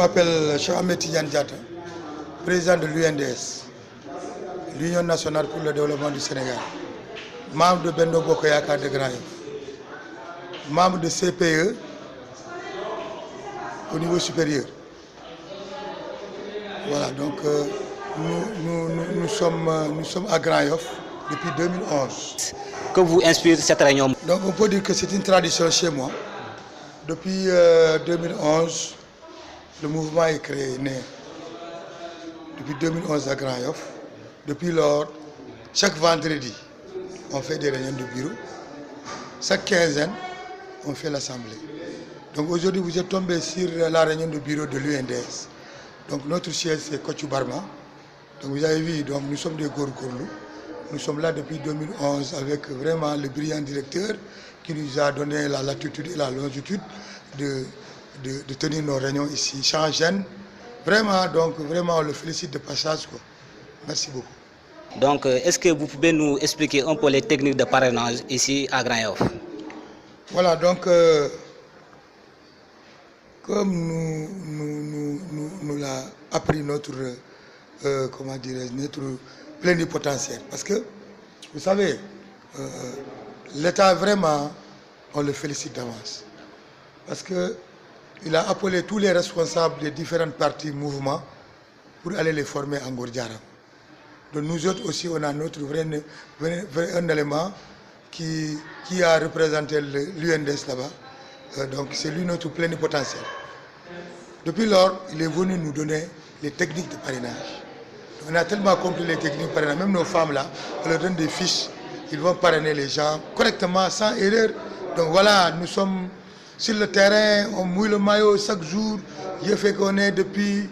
m'appelle Cheikh Ahmed Tidiane Diatta, président de l'UNDS, l'Union nationale pour le développement du Sénégal, membre de Benno Bokk Yakaar de Grand Yoff, membre de CPE au niveau supérieur. Voilà, donc nous sommes à Grand Yoff depuis 2011. Que vous inspire cette réunion? Donc on peut dire que c'est une tradition chez moi. Depuis 2011, le mouvement est créé, né. Depuis 2011 à Grand Yoff. Depuis lors, chaque vendredi, on fait des réunions de bureau. Chaque quinzaine, on fait l'assemblée. Donc aujourd'hui, vous êtes tombé sur la réunion de bureau de l'UNDS. Donc notre siège, c'est Kocc Barma. Donc vous avez vu, donc, nous sommes des Gorgorlou. Nous sommes là depuis 2011 avec vraiment le brillant directeur qui nous a donné la latitude et la longitude de tenir nos réunions ici, sans gêne. Vraiment, donc vraiment, on le félicite de passage, quoi. Merci beaucoup. Donc, est-ce que vous pouvez nous expliquer un peu les techniques de parrainage ici à Grand Yoff? Voilà, donc, comme nous l'a appris notre, comment dirais-je, notre plénipotentiaire. Parce que, vous savez, l'État, vraiment, on le félicite d'avance. Parce qu'il a appelé tous les responsables des différentes partis mouvements pour aller les former en Gourdiaram. Donc nous autres aussi, on a notre un élément qui a représenté l'UNDS là-bas. Donc c'est lui notre plénipotentiaire. Depuis lors, il est venu nous donner les techniques de parrainage. On a tellement compris les techniques de parrainage, même nos femmes là, on leur donne des fiches, ils vont parrainer les gens correctement, sans erreur. Donc voilà, nous sommes sur le terrain, on mouille le maillot chaque jour. Je fais qu'on est depuis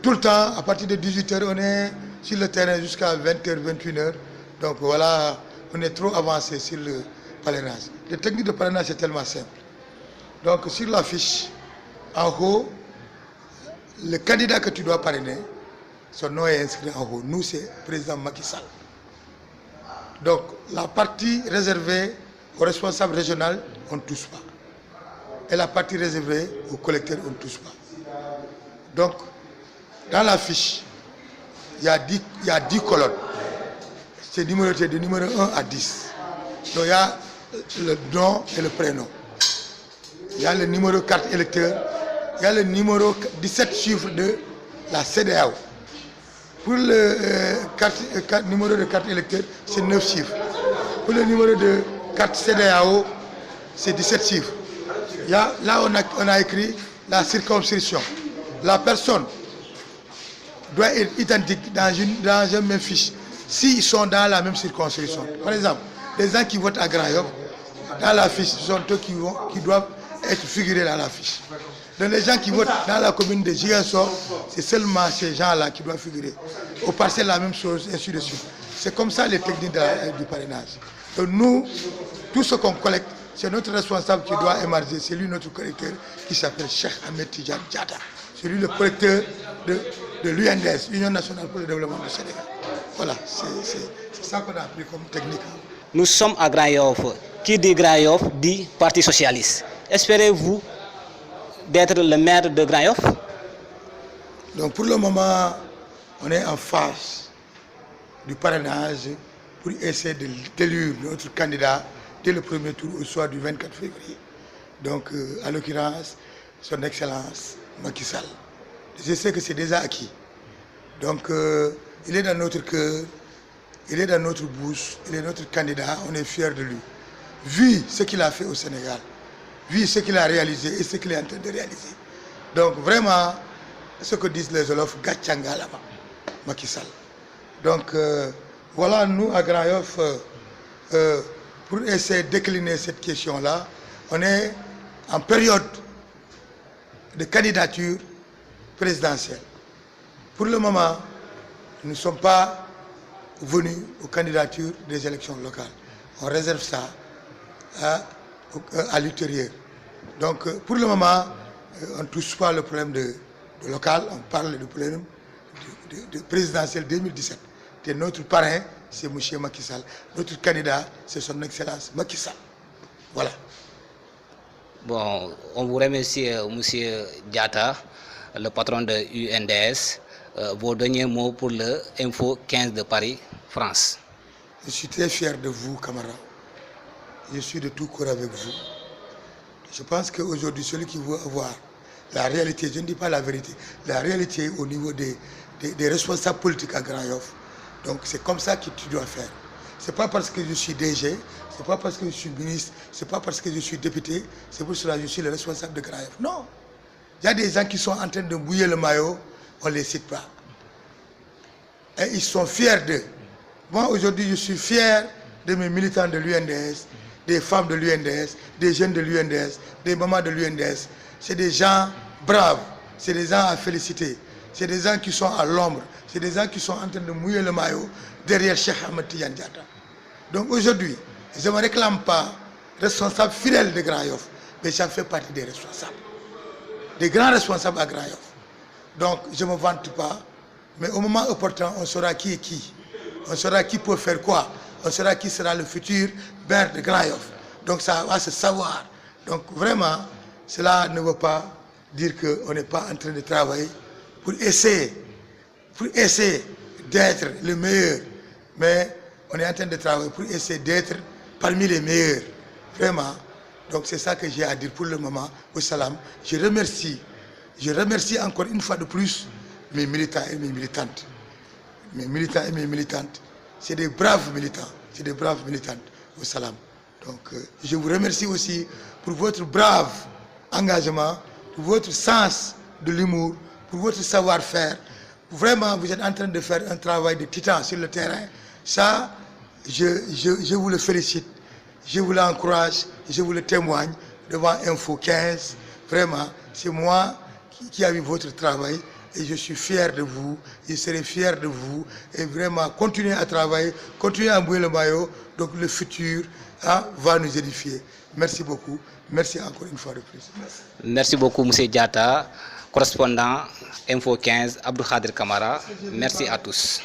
tout le temps, à partir de 18h, on est sur le terrain jusqu'à 20h, 21h. Donc voilà, on est trop avancé sur le parrainage. Les techniques de parrainage, c'est tellement simple. Donc sur la fiche, en haut, le candidat que tu dois parrainer, son nom est inscrit en haut. Nous, c'est président Macky Sall. Donc la partie réservée au responsable régional, on ne touche pas. Et la partie réservée au collecteur, on ne touche pas. Donc, dans la fiche, il y a 10 colonnes. C'est numéroté de numéro 1 à 10. Donc, il y a le nom et le prénom. Il y a le numéro carte électeur. Il y a le numéro 17 chiffres de la CEDEAO. Pour le numéro de carte électeur, c'est 9 chiffres. Pour le numéro de carte CEDEAO, c'est 17 chiffres. Là, on a écrit la circonscription. La personne doit être identique dans une même fiche s'ils sont dans la même circonscription. Par exemple, les gens qui votent à Grand Yoff, dans la fiche, ce sont eux qui doivent être figurés dans la fiche. Donc les gens qui votent dans la commune de Ziguinchor, c'est seulement ces gens-là qui doivent figurer. Au parcelle, la même chose, ainsi de suite. C'est comme ça les techniques du parrainage. Donc nous, tout ce qu'on collecte, c'est notre responsable qui doit émarger. C'est lui notre collecteur qui s'appelle Cheikh Ahmed Tidiane Diatta. C'est lui le collecteur de l'UNDS, Union nationale pour le développement du Sénégal. Voilà, c'est ça qu'on a appris comme technique. Nous sommes à Grand Yoff. Qui dit Grand Yoff dit Parti socialiste. Espérez-vous d'être le maire de Grand Yoff? Donc pour le moment, on est en phase du parrainage pour essayer d'élire notre candidat dès le premier tour au soir du 24 février. Donc, à l'occurrence, son Excellence Macky Sall. Je sais que c'est déjà acquis. Donc, il est dans notre cœur, il est dans notre bouche, il est notre candidat, on est fiers de lui. Vu ce qu'il a fait au Sénégal, vu ce qu'il a réalisé et ce qu'il est en train de réaliser. Donc, vraiment, ce que disent les Olofs, Gatchanga là-bas, Macky Sall. Donc, voilà, nous, à Grand Yoff, pour essayer de décliner cette question-là, on est en période de candidature présidentielle. Pour le moment, nous ne sommes pas venus aux candidatures des élections locales. On réserve ça à l'ultérieur. Donc, pour le moment, on ne touche pas le problème de local, on parle du problème de présidentiel 2017. Et notre parrain, c'est M. Macky Sall. Notre candidat, c'est son Excellence Macky Sall. Voilà. Bon, on vous remercie, M. Diatta. le patron de UNDS. Vos derniers mots pour le Info 15 de Paris, France. Je suis très fier de vous, camarades. Je suis de tout cœur avec vous. Je pense qu'aujourd'hui, celui qui veut avoir la réalité, je ne dis pas la vérité, la réalité au niveau des responsables politiques à Grand Yoff. Donc c'est comme ça que tu dois faire. Ce n'est pas parce que je suis DG, ce n'est pas parce que je suis ministre, ce n'est pas parce que je suis député, c'est pour cela que je suis le responsable de Grand Yoff. Non. Il y a des gens qui sont en train de mouiller le maillot, on ne les cite pas. Et ils sont fiers d'eux. Moi aujourd'hui, je suis fier de mes militants de l'UNDS, des femmes de l'UNDS, des jeunes de l'UNDS, des mamans de l'UNDS. C'est des gens braves, c'est des gens à féliciter, c'est des gens qui sont à l'ombre, c'est des gens qui sont en train de mouiller le maillot derrière Cheikh Ahmed Tidiane Diatta. Donc aujourd'hui, je ne me réclame pas responsable fidèle de Grand Yoff, mais j'en fais partie des responsables, des grands responsables à Grand Yoff. Donc je ne me vante pas, mais au moment opportun, on saura qui est qui, on saura qui peut faire quoi, on saura qui sera le futur maire de Grand Yoff. Donc ça va se savoir. Donc vraiment, cela ne veut pas dire qu'on n'est pas en train de travailler pour essayer d'être le meilleur. Mais on est en train de travailler pour essayer d'être parmi les meilleurs. Vraiment. Donc c'est ça que j'ai à dire pour le moment. Au salam. Je remercie encore une fois de plus mes militants et mes militantes. Mes militants et mes militantes. C'est des braves militants. C'est des braves militantes. Au salam. Donc je vous remercie aussi pour votre brave engagement, pour votre sens de l'humour, pour votre savoir-faire. Vraiment, vous êtes en train de faire un travail de titan sur le terrain. Ça, je vous le félicite, je vous l'encourage, je vous le témoigne devant Info 15. Vraiment, c'est moi qui ai vu votre travail et je suis fier de vous, je serai fier de vous. Et vraiment, continuez à travailler, continuez à mouiller le maillot. Donc le futur va nous édifier. Merci beaucoup. Merci encore une fois de plus. Merci beaucoup, M. Diatta, correspondant Info 15, Abdou Khadir Kamara. Merci à tous.